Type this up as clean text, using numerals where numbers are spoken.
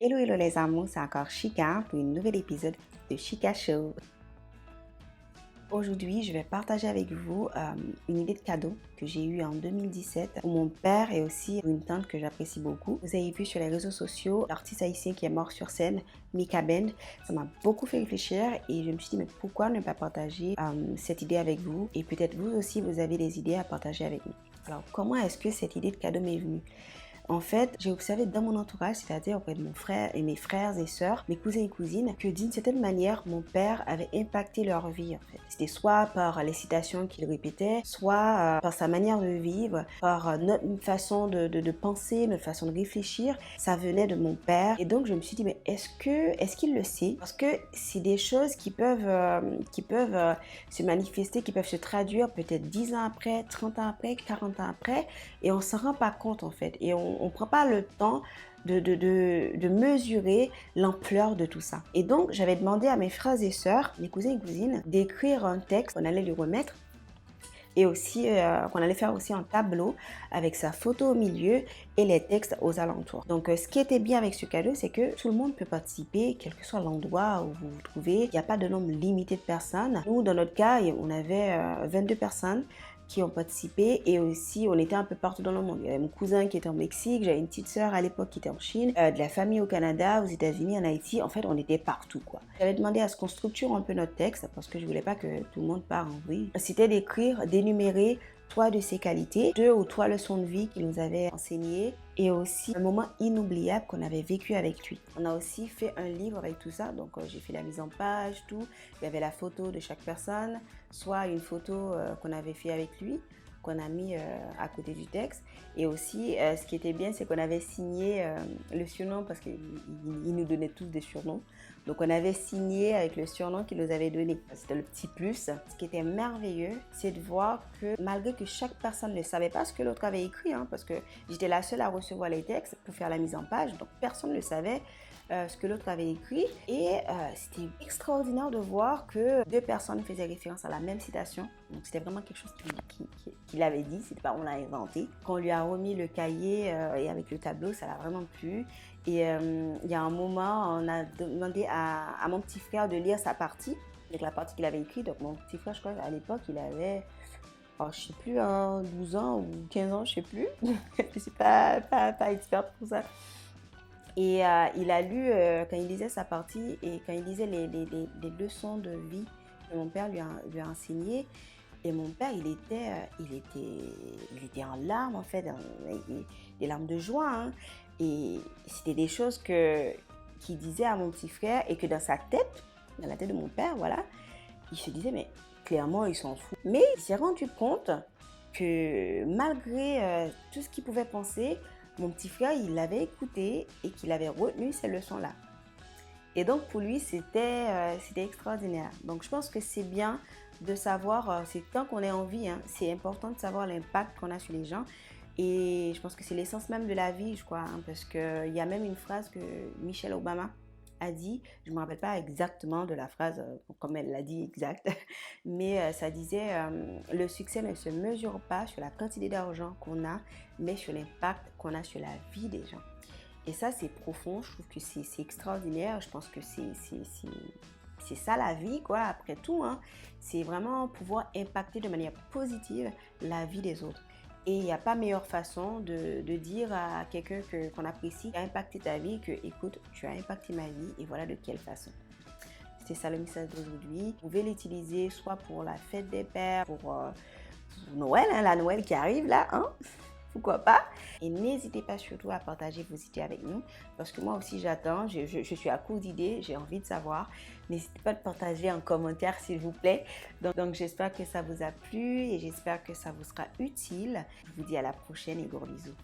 Hello, hello les amours, c'est encore Chika pour un nouvel épisode de Chika Show. Aujourd'hui, je vais partager avec vous une idée de cadeau que j'ai eue en 2017 pour mon père et aussi pour une tante que j'apprécie beaucoup. Vous avez vu sur les réseaux sociaux l'artiste haïtien qui est mort sur scène, Mika Bend. Ça m'a beaucoup fait réfléchir et je me suis dit mais pourquoi ne pas partager cette idée avec vous, et peut-être vous aussi vous avez des idées à partager avec nous. Alors comment est-ce que cette idée de cadeau m'est venue? En fait, j'ai observé dans mon entourage, c'est-à-dire auprès de mon frère et mes frères et sœurs, mes cousins et cousines, que d'une certaine manière, mon père avait impacté leur vie en fait. C'était soit par les citations qu'il répétait, soit par sa manière de vivre, par notre façon de penser, notre façon de réfléchir. Ça venait de mon père. Et donc je me suis dit, mais est-ce qu'il le sait? Parce que c'est des choses qui peuvent se manifester, qui peuvent se traduire peut-être 10 ans après, 30 ans après, 40 ans après, et on ne s'en rend pas compte en fait. Et on ne prend pas le temps de mesurer l'ampleur de tout ça. Et donc, j'avais demandé à mes frères et sœurs, mes cousins et cousines, d'écrire un texte qu'on allait lui remettre et aussi qu'on allait faire aussi un tableau avec sa photo au milieu et les textes aux alentours. Donc, ce qui était bien avec ce cadeau, c'est que tout le monde peut participer, quel que soit l'endroit où vous vous trouvez. Il n'y a pas de nombre limité de personnes. Nous, dans notre cas, on avait 22 personnes qui ont participé, et aussi on était un peu partout dans le monde. Il y avait mon cousin qui était au Mexique, j'avais une petite sœur à l'époque qui était en Chine, de la famille au Canada, aux États-Unis, en Haïti. En fait, on était partout quoi. J'avais demandé à ce qu'on structure un peu notre texte parce que je voulais pas que tout le monde part en vrille. C'était d'écrire, d'énumérer 3 de ses qualités, 2 ou 3 leçons de vie qu'il nous avait enseignées, et aussi un moment inoubliable qu'on avait vécu avec lui. On a aussi fait un livre avec tout ça, donc j'ai fait la mise en page, tout. Il y avait la photo de chaque personne, soit une photo qu'on avait fait avec lui, qu'on a mis à côté du texte. Et aussi, ce qui était bien, c'est qu'on avait signé le surnom, parce qu'il nous donnait tous des surnoms. Donc on avait signé avec le surnom qu'il nous avait donné. C'était le petit plus. Ce qui était merveilleux, c'est de voir que malgré que chaque personne ne savait pas ce que l'autre avait écrit, parce que j'étais la seule à recevoir les textes pour faire la mise en page, donc personne ne savait ce que l'autre avait écrit. Et c'était extraordinaire de voir que 2 personnes faisaient référence à la même citation. Donc c'était vraiment quelque chose qu'il avait dit, c'était pas on l'a inventé. Quand on lui a remis le cahier et avec le tableau, ça l'a vraiment plu. Et il y a un moment, on a demandé à mon petit frère de lire sa partie, avec la partie qu'il avait écrite. Donc mon petit frère, je crois à l'époque, il avait, je sais plus, 12 ans ou 15 ans, je sais plus. Je suis pas experte pour ça. Et il a lu, quand il lisait sa partie et quand il lisait les leçons de vie que mon père lui a enseignées. Et mon père, il était en larmes en fait, des larmes de joie. Et c'était des choses qu'il disait à mon petit frère, et que dans sa tête, dans la tête de mon père, voilà, il se disait mais clairement il s'en fout. Mais il s'est rendu compte que malgré tout ce qu'il pouvait penser, mon petit frère, il l'avait écouté et qu'il avait retenu ces leçons-là. Et donc pour lui, c'était extraordinaire. Donc je pense que c'est bien de savoir, c'est tant qu'on est en vie, c'est important de savoir l'impact qu'on a sur les gens. Et je pense que c'est l'essence même de la vie, je crois, parce qu'il y a même une phrase que Michelle Obama a dit, je ne me rappelle pas exactement de la phrase, comme elle l'a dit exact, mais ça disait le succès ne se mesure pas sur la quantité d'argent qu'on a, mais sur l'impact qu'on a sur la vie des gens. Et ça, c'est profond, je trouve que c'est extraordinaire. Je pense que c'est ça la vie, quoi, après tout. C'est vraiment pouvoir impacter de manière positive la vie des autres. Et il n'y a pas meilleure façon de dire à quelqu'un qu'on apprécie, qui a impacté ta vie, que écoute, tu as impacté ma vie et voilà de quelle façon. C'est ça le message d'aujourd'hui. Vous pouvez l'utiliser soit pour la fête des pères, pour Noël, la Noël qui arrive là, pourquoi pas. Et n'hésitez pas surtout à partager vos idées avec nous, parce que moi aussi j'attends, je suis à court d'idées, j'ai envie de savoir. N'hésitez pas à partager en commentaire s'il vous plaît. Donc j'espère que ça vous a plu et j'espère que ça vous sera utile. Je vous dis à la prochaine et gros bisous.